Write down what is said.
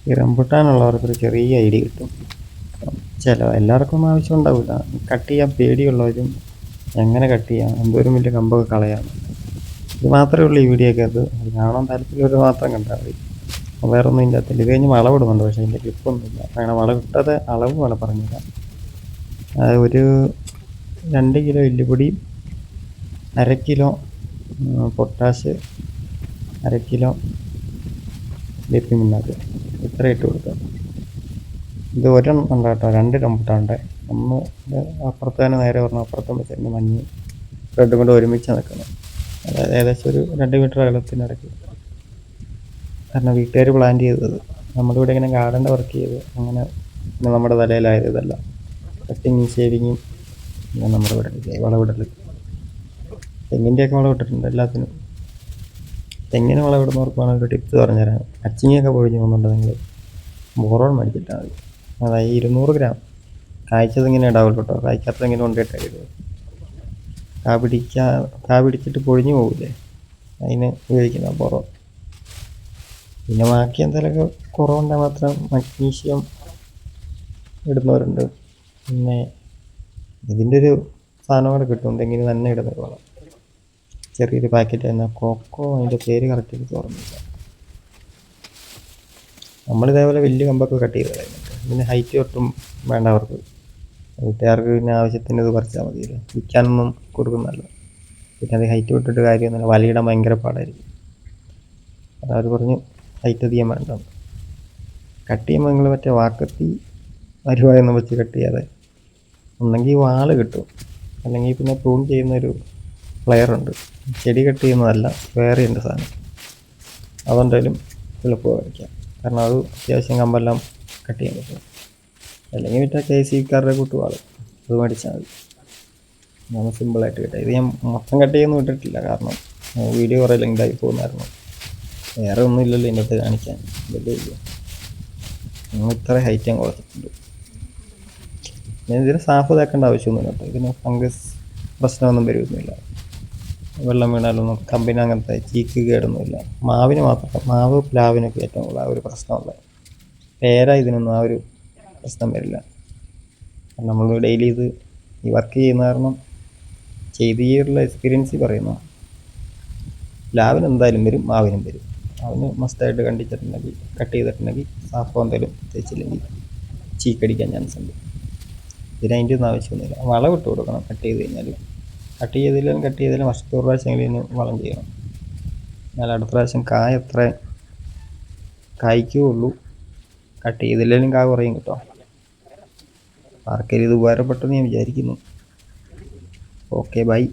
ഈ റംബുട്ടാനുള്ളവർക്കൊരു ചെറിയ ഐഡിയ കിട്ടും. എല്ലാവർക്കും ഒന്നും ആവശ്യം ഉണ്ടാവില്ല. കട്ട് ചെയ്യാൻ പേടിയുള്ളവരും എങ്ങനെ കട്ട് ചെയ്യാം, എന്തോരം വലിയ കമ്പൊക്കെ കളയാം, ഇത് മാത്രമേ ഉള്ളൂ ഈ വീഡിയോക്കകത്ത്. അത് കാണാൻ താല്പര്യമുള്ളവർ മാത്രം കണ്ടാൽ മതി. വേറെ ഒന്നും ഇതിൻ്റെ അകത്തില്ല. ഇത് കഴിഞ്ഞ് വളവിടുന്നുണ്ട്, പക്ഷേ അതിൻ്റെ ക്ലിപ്പൊന്നുമില്ല. അങ്ങനെ വളവിട്ടത് അളവ് വേണം പറഞ്ഞുതരാം. ഒരു 2 കിലോ എല്ലുപൊടി, 1/2 കിലോ പൊട്ടാഷ്, 1/2 കിലോ വേപ്പിൻ പിണ്ണാക്ക്, ഇത്ര ഇട്ട് കൊടുക്കുക. ഇത് ഒരെണ്ണം ഉണ്ട് കേട്ടോ, 2 റംബുട്ടാനുണ്ട്. ഒന്ന് അപ്പുറത്ത് തന്നെ നേരെ പറഞ്ഞ അപ്പുറത്തും വെച്ചിട്ടുണ്ട്. മഞ്ഞ് റെഡും കൊണ്ട് ഒരുമിച്ച് നിൽക്കണം. അതായത് ഏകദേശം ഒരു 2 മീറ്റർ അകലത്തിനിടയ്ക്ക്. കാരണം വീട്ടുകാർ പ്ലാൻ ചെയ്തത്, നമ്മുടെ ഇവിടെ ഇങ്ങനെ ഗാർഡൻ്റെ വർക്ക് ചെയ്ത് അങ്ങനെ നമ്മുടെ തലയിലായത് ഇതല്ല. കട്ടിങ്ങും ഷേവിങ്ങും പിന്നെ നമ്മുടെ ഇവിടെ വളവിടൽ. തെങ്ങിൻ്റെയൊക്കെ വളവിട്ടിട്ടുണ്ട് എല്ലാത്തിനും. തെങ്ങിന് വളവിടുന്നവർക്കാണ് ഒരു ടിപ്സ് പറഞ്ഞുതരാൻ. അച്ചിങ്ങയൊക്കെ പൊഴിഞ്ഞ് പോകുന്നുണ്ട്, നിങ്ങൾ ബോറോൺ മേടിച്ചിട്ടാൽ മതി. അതായത് 200 ഗ്രാം കായ്ച്ചത് ഇങ്ങനെ ഇടാവുള്ളൂ കേട്ടോ. കായ്ക്കാത്തത് ഇങ്ങനെ കൊണ്ടിട്ടായിരുന്നു. കാ പിടിച്ചിട്ട് പൊഴിഞ്ഞു പോകില്ലേ, അതിന് ഉപയോഗിക്കുന്ന ബോറോൺ. പിന്നെ ബാക്കി എന്തെങ്കിലുമൊക്കെ കുറവുണ്ടെങ്കിൽ മാത്രം മഗ്നീഷ്യം ഇടുന്നവരുണ്ട്. പിന്നെ ഇതിൻ്റെ ഒരു സാധനം കൂടെ കിട്ടും, എന്തെങ്കിലും തന്നെ ഇടുന്നൊരു വളം. ചെറിയൊരു പാക്കറ്റ് തന്നെ, കൊക്കോ, അതിൻ്റെ പേര് കറക്റ്റ് എനിക്ക് ഓർമ്മയില്ല. നമ്മളിതേപോലെ വലിയ കമ്പൊക്കെ കട്ട് ചെയ്ത് കളയുന്നുണ്ട്. ഇതിന് ഹൈറ്റ് ഒട്ടും വേണ്ട അവർക്ക്. വീട്ടുകാർക്ക് പിന്നെ ആവശ്യത്തിന് ഇത് പറിച്ചാൽ മതിയല്ലോ, വിൽക്കാനൊന്നും കൊടുക്കുന്നതല്ല. പിന്നെ അത് ഹൈറ്റ് വിട്ടിട്ട് കാര്യമൊന്നുമില്ല, വലയിടാൻ ഭയങ്കര പാടായിരിക്കും. അതവർ പറഞ്ഞ് ഹൈറ്റ് അധികം വേണ്ട. കട്ട് ചെയ്യുമ്പോൾ നിങ്ങൾ മറ്റേ വാക്കത്തി വരുവായൊന്നും വെച്ച് കട്ട് ചെയ്യാതെ, ഒന്നെങ്കിൽ വാള് കിട്ടും, അല്ലെങ്കിൽ പിന്നെ പ്രൂൺ ചെയ്യുന്നൊരു പ്ലെയറുണ്ട്. ചെടി കട്ട് ചെയ്യുന്നതല്ല, വേറെ ഉണ്ട് സാധനം. അതുകൊണ്ടായാലും എളുപ്പമായി വരയ്ക്കാം. കാരണം അത് അത്യാവശ്യം കമ്പെല്ലാം കട്ട് ചെയ്യാൻ പറ്റും. അല്ലെങ്കിൽ മറ്റേ KC-കാരുടെ കൂട്ടുവാള്, അത് മേടിച്ചാൽ മതി. നമ്മൾ സിമ്പിളായിട്ട് കട്ട് ചെയ്ത്. ഇത് ഞാൻ മൊത്തം കട്ട് ചെയ്യുന്നു വിട്ടിട്ടില്ല, കാരണം വീഡിയോ കുറേ ലെങ്തായി പോകുന്നായിരുന്നു. വേറെ ഒന്നും ഇല്ലല്ലോ ഇതിൻ്റെ അകത്ത് കാണിക്കാൻ. വലിയ നമ്മൾ ഇത്ര ഹൈറ്റ് ഞാൻ കുറച്ചിട്ടുണ്ട്. ഞാൻ ഇതിന് സാഫ് തേക്കേണ്ട ആവശ്യമൊന്നുമില്ല കേട്ടോ. ഇതിന് ഫംഗസ് പ്രശ്നമൊന്നും വരുന്നില്ല. വെള്ളം വീണാലൊന്നും കമ്പിന് അങ്ങനത്തെ ചീക്ക് കേടൊന്നുമില്ല. മാവിന് മാത്രം, മാവ് പ്ലാവിനൊക്കെ ഏറ്റവും കൂടുതൽ ആ ഒരു പ്രശ്നമുള്ളത്. പേര ഇതിനൊന്നും ആ ഒരു പ്രശ്നം വരില്ല. നമ്മൾ ഡെയിലി ഇത് ഈ വർക്ക് ചെയ്യുന്ന കാരണം ചെയ്തിട്ടുള്ള എക്സ്പീരിയൻസ് പറയുന്നു. പ്ലാവിന് എന്തായാലും വരും, മാവിനും വരും. അവന് മസ്റ്റായിട്ട് കട്ട് ചെയ്തിട്ടുണ്ടെങ്കിൽ സാഫോ എന്തായാലും തേച്ചില്ലെങ്കിൽ ചീക്കടിക്കാൻ ചാൻസ് ഉണ്ട്. ഇതിന് അതിൻ്റെ ഒന്നും ആവശ്യമൊന്നുമില്ല. വളം ഇട്ട് കൊടുക്കണം കട്ട് ചെയ്ത് കഴിഞ്ഞാൽ. കട്ട് ചെയ്താലും വർഷത്തിൽ ഒരു പ്രാവശ്യമെങ്കിലും ഇതിന് വളം ചെയ്യണം. എന്നാൽ അടുത്ത പ്രാവശ്യം കായ എത്ര കായ്ക്കുകയുള്ളൂ. കട്ട് ചെയ്തില്ലെങ്കിലും കായ കുറയും കേട്ടോ. ആർക്കെങ്കിലും ഇത് ഉപകാരപ്പെട്ടെന്ന് ഞാൻ വിചാരിക്കുന്നു. Okay, by.